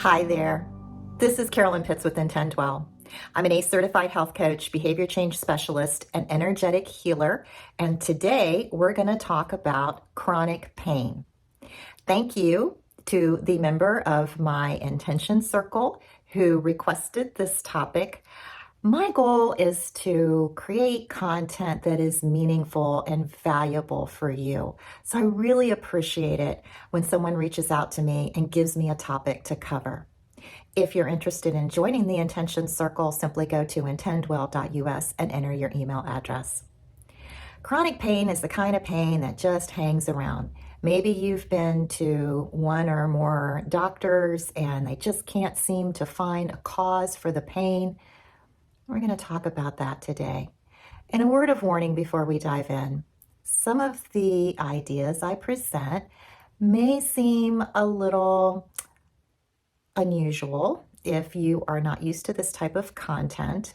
Hi there. This is Carolyn Pitts with Intend Well. I'm an ACE certified health coach, behavior change specialist, and energetic healer. And today we're going to talk about chronic pain. Thank you to the member of my intention circle who requested this topic. My goal is to create content that is meaningful and valuable for you. So I really appreciate it when someone reaches out to me and gives me a topic to cover. If you're interested in joining the Intention Circle, simply go to intendwell.us and enter your email address. Chronic pain is the kind of pain that just hangs around. Maybe you've been to one or more doctors and they just can't seem to find a cause for the pain. We're going to talk about that today. And a word of warning before we dive in. Some of the ideas I present may seem a little unusual if you are not used to this type of content.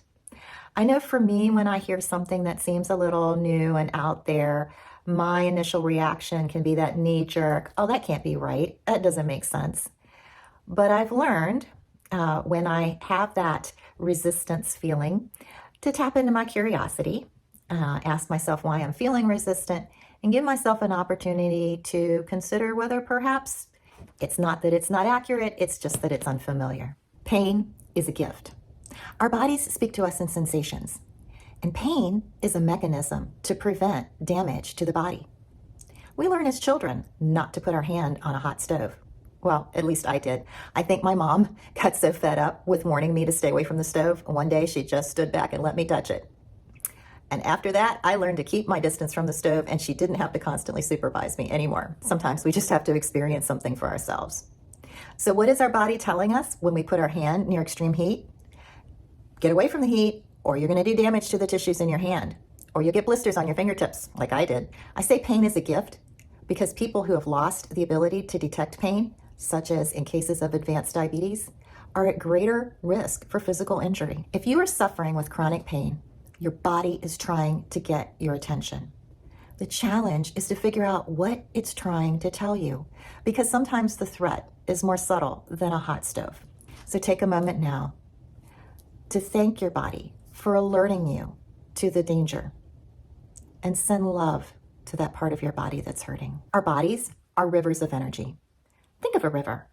I know for me, when I hear something that seems a little new and out there, my initial reaction can be that knee-jerk, oh, that can't be right. That doesn't make sense. But I've learned when I have that resistance feeling to tap into my curiosity, ask myself why I'm feeling resistant, and give myself an opportunity to consider whether perhaps it's not that it's not accurate, it's just that it's unfamiliar. Pain is a gift. Our bodies speak to us in sensations, and pain is a mechanism to prevent damage to the body. We learn as children not to put our hand on a hot stove. Well, at least I did. I think my mom got so fed up with warning me to stay away from the stove. One day she just stood back and let me touch it. And after that, I learned to keep my distance from the stove, and she didn't have to constantly supervise me anymore. Sometimes we just have to experience something for ourselves. So what is our body telling us when we put our hand near extreme heat? Get away from the heat, or you're going to do damage to the tissues in your hand, or you'll get blisters on your fingertips, like I did. I say pain is a gift because people who have lost the ability to detect pain, such as in cases of advanced diabetes, are at greater risk for physical injury. If you are suffering with chronic pain, your body is trying to get your attention. The challenge is to figure out what it's trying to tell you, because sometimes the threat is more subtle than a hot stove. So take a moment now to thank your body for alerting you to the danger and send love to that part of your body that's hurting. Our bodies are rivers of energy. Think of a river.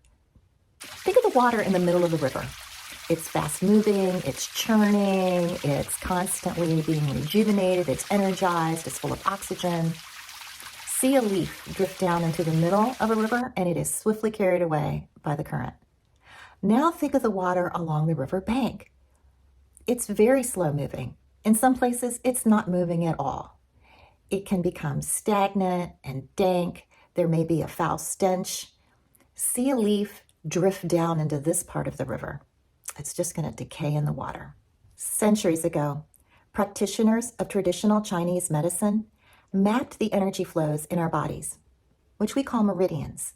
Think of the water in the middle of the river. It's fast moving, it's churning, it's constantly being rejuvenated, it's energized, it's full of oxygen. See a leaf drift down into the middle of a river and it is swiftly carried away by the current. Now think of the water along the river bank. It's very slow moving. In some places, it's not moving at all. It can become stagnant and dank. There may be a foul stench. See a leaf drift down into this part of the river. It's just going to decay in the water. Centuries ago, practitioners of traditional Chinese medicine mapped the energy flows in our bodies, which we call meridians.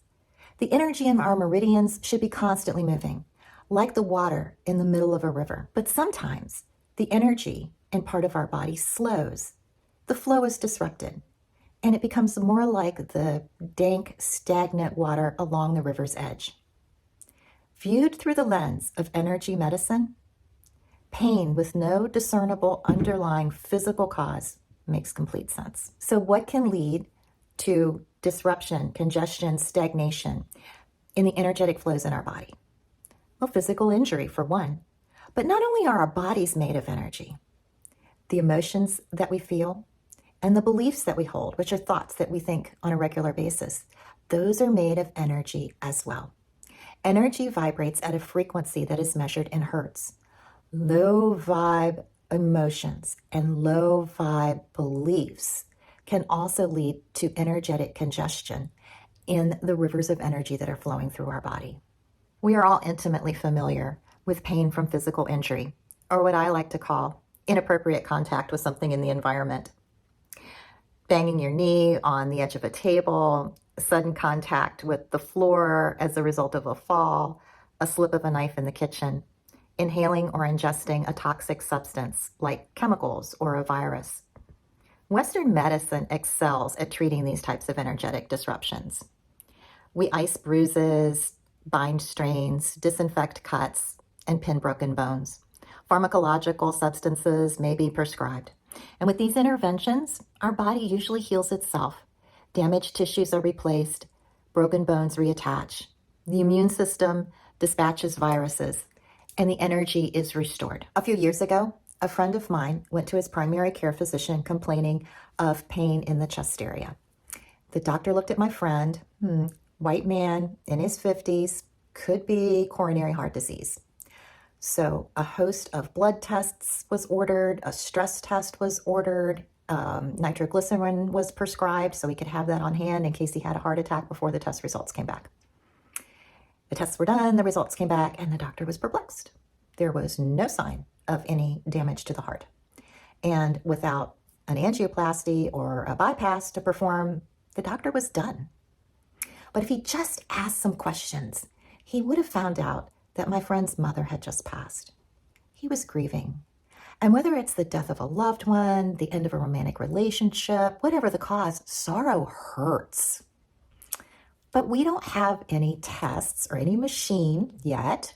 The energy in our meridians should be constantly moving, like the water in the middle of a river. But sometimes the energy in part of our body slows. The flow is disrupted, and it becomes more like the dank, stagnant water along the river's edge. Viewed through the lens of energy medicine, pain with no discernible underlying physical cause makes complete sense. So what can lead to disruption, congestion, stagnation in the energetic flows in our body? Well, physical injury for one. But not only are our bodies made of energy, the emotions that we feel and the beliefs that we hold, which are thoughts that we think on a regular basis, those are made of energy as well. Energy vibrates at a frequency that is measured in hertz. Low vibe emotions and low vibe beliefs can also lead to energetic congestion in the rivers of energy that are flowing through our body. We are all intimately familiar with pain from physical injury, or what I like to call inappropriate contact with something in the environment. Banging your knee on the edge of a table, sudden contact with the floor as a result of a fall, a slip of a knife in the kitchen, inhaling or ingesting a toxic substance like chemicals or a virus. Western medicine excels at treating these types of energetic disruptions. We ice bruises, bind strains, disinfect cuts, and pin broken bones. Pharmacological substances may be prescribed. And with these interventions, our body usually heals itself. Damaged tissues are replaced, broken bones reattach. The immune system dispatches viruses, and the energy is restored. A few years ago, a friend of mine went to his primary care physician complaining of pain in the chest area. The doctor looked at my friend, white man in his 50s, could be coronary heart disease. So a host of blood tests was ordered, a stress test was ordered, nitroglycerin was prescribed so he could have that on hand in case he had a heart attack before the test results came back. The tests were done, the results came back, and the doctor was perplexed. There was no sign of any damage to the heart. And without an angioplasty or a bypass to perform, the doctor was done. But if he just asked some questions, he would have found out that my friend's mother had just passed. He was grieving. And whether it's the death of a loved one, the end of a romantic relationship, whatever the cause, sorrow hurts. But we don't have any tests or any machine yet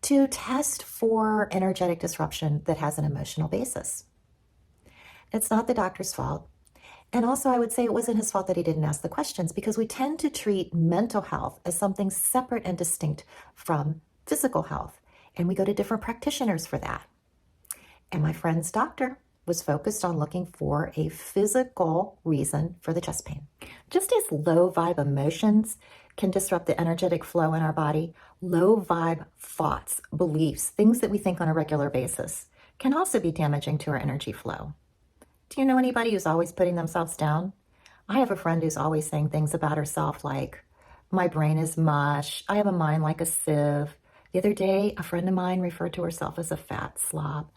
to test for energetic disruption that has an emotional basis. It's not the doctor's fault. And also, I would say it wasn't his fault that he didn't ask the questions, because we tend to treat mental health as something separate and distinct from physical health. And we go to different practitioners for that. And my friend's doctor was focused on looking for a physical reason for the chest pain. Just as low vibe emotions can disrupt the energetic flow in our body, low vibe thoughts, beliefs, things that we think on a regular basis can also be damaging to our energy flow. Do you know anybody who's always putting themselves down? I have a friend who's always saying things about herself like, my brain is mush, I have a mind like a sieve. The other day, a friend of mine referred to herself as a fat slob.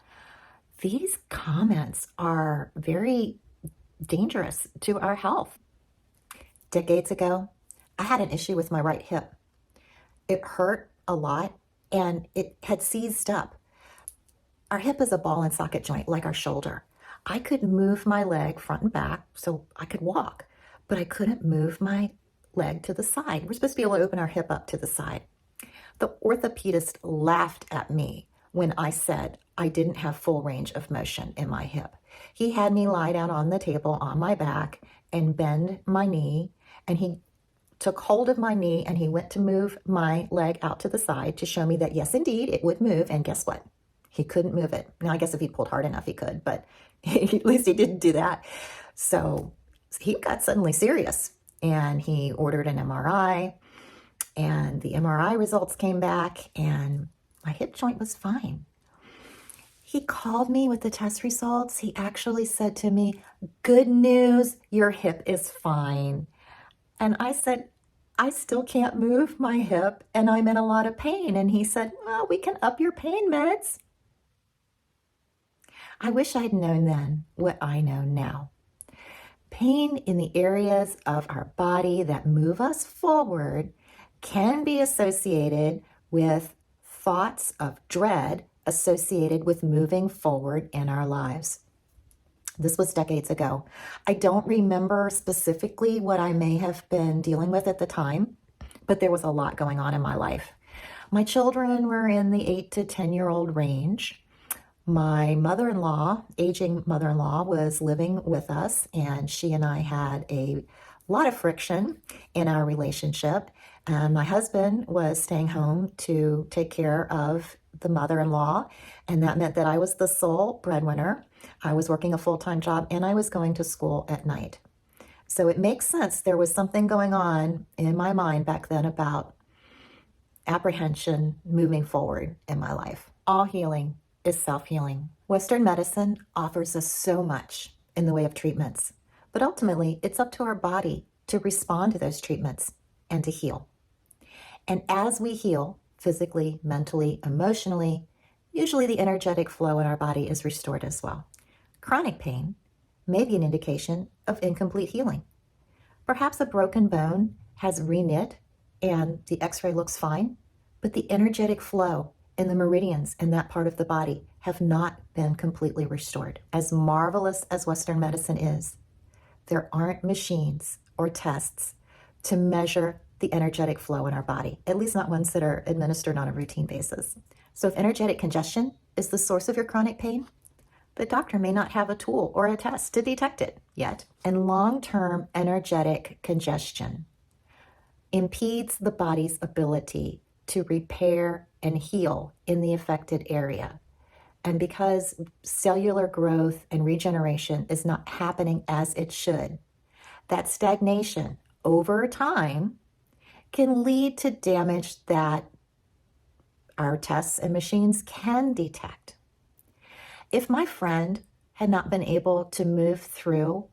These comments are very dangerous to our health. Decades ago, I had an issue with my right hip. It hurt a lot and it had seized up. Our hip is a ball and socket joint like our shoulder. I could move my leg front and back so I could walk, but I couldn't move my leg to the side. We're supposed to be able to open our hip up to the side. The orthopedist laughed at me when I said I didn't have full range of motion in my hip. He had me lie down on the table on my back and bend my knee, and he took hold of my knee and he went to move my leg out to the side to show me that yes, indeed, it would move. And guess what? He couldn't move it. Now, I guess if he pulled hard enough, he could, but at least he didn't do that. So he got suddenly serious and he ordered an MRI, and the MRI results came back and my hip joint was fine. He called me with the test results. He actually said to me, good news, your hip is fine. And I said, I still can't move my hip and I'm in a lot of pain. And he said, well, we can up your pain meds. I wish I'd known then what I know now. Pain in the areas of our body that move us forward can be associated with thoughts of dread associated with moving forward in our lives. This was decades ago. I don't remember specifically what I may have been dealing with at the time, but there was a lot going on in my life. My children were in the 8 to 10-year-old range. My mother-in-law, aging mother-in-law, was living with us, and she and I had a lot of friction in our relationship. And my husband was staying home to take care of the mother-in-law, and that meant that I was the sole breadwinner. I was working a full-time job, and I was going to school at night. So it makes sense. There was something going on in my mind back then about apprehension moving forward in my life. All healing is self-healing. Western medicine offers us so much in the way of treatments, but ultimately it's up to our body to respond to those treatments and to heal. And as we heal physically, mentally, emotionally, usually the energetic flow in our body is restored as well. Chronic pain may be an indication of incomplete healing. Perhaps a broken bone has reknit and the x-ray looks fine, but the energetic flow in the meridians in that part of the body have not been completely restored. As marvelous as Western medicine is, there aren't machines or tests to measure the energetic flow in our body, at least not ones that are administered on a routine basis. So if energetic congestion is the source of your chronic pain, the doctor may not have a tool or a test to detect it yet. And long-term energetic congestion impedes the body's ability to repair and heal in the affected area. And because cellular growth and regeneration is not happening as it should, that stagnation over time can lead to damage that our tests and machines can detect. If my friend had not been able to move through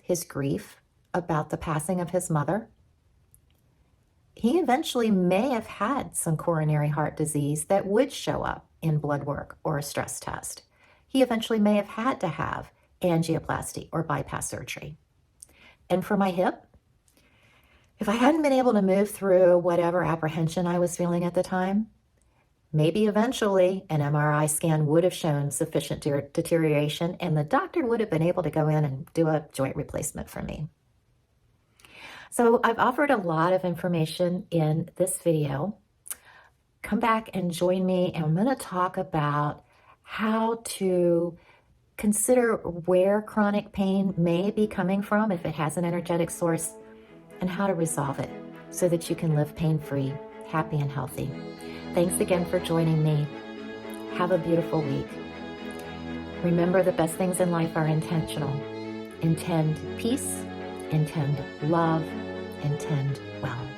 his grief about the passing of his mother, he eventually may have had some coronary heart disease that would show up in blood work or a stress test. He eventually may have had to have angioplasty or bypass surgery. And for my hip, if I hadn't been able to move through whatever apprehension I was feeling at the time, maybe eventually an MRI scan would have shown sufficient deterioration and the doctor would have been able to go in and do a joint replacement for me. So I've offered a lot of information in this video. Come back and join me, and I'm going to talk about how to consider where chronic pain may be coming from if it has an energetic source, and how to resolve it so that you can live pain-free, happy, and healthy. Thanks again for joining me. Have a beautiful week. Remember, the best things in life are intentional. Intend peace, intend love, intend well.